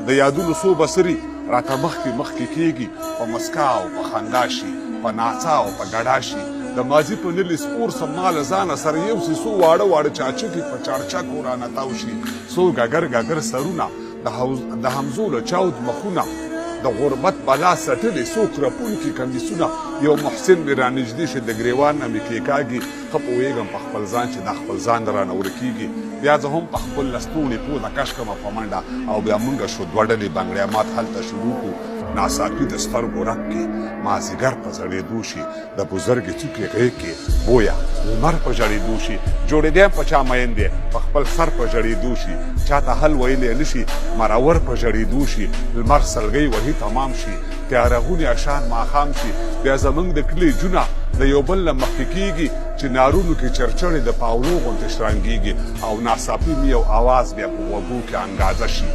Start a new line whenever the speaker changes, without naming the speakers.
د یادونو څو بصري راته مخکې کېږي، په مسکا او په خندا شي، په ناڅا او په ګډا شي. د ماضي په نلي سپور سم ما له ځانه سره یو سي څو واړه واړه چاچکې په چارچکو رانه تاو شي. څو ګګر سرونه، د حمزو له چاود مخونه، د غربت بلا سټلې څو کرپونکي کمیسونه. یو محسن مې رانږدې شي، د ګریوان نه مې کېکاږي. ښه پوهېږم په خپل ځان چې دا خپل ځان رانه ورکېږي. بیا زه هم په خپل لستوڼې پوزه کش کړمه په منډه، او بیا مونږ شو دوه ډلې بنګړیامات هلته شروع کړو. ناڅاپي د سترګو رپ کې مازدیګر په زړېدو شي، د بزرګې څوکې غېږ کې بویه لمر په ژړېدو شي. جوړېدی په چا مین دی، په خپل سر په ژړېدو شي. چاته حل ویلی نه شي، مرور په ژړېدو شي. لمر سلګۍ وهي تمام شي، تیاره غونې اشان ماښام شي. بیا زموږ د کلي جونه د یو بل نه مخکې کېږي، چې نارونو کې چرچړې د پاولو غوندې شرنګېږي. او ناڅاپي مې یو اواز بیا په غوږو کې انګازه شي.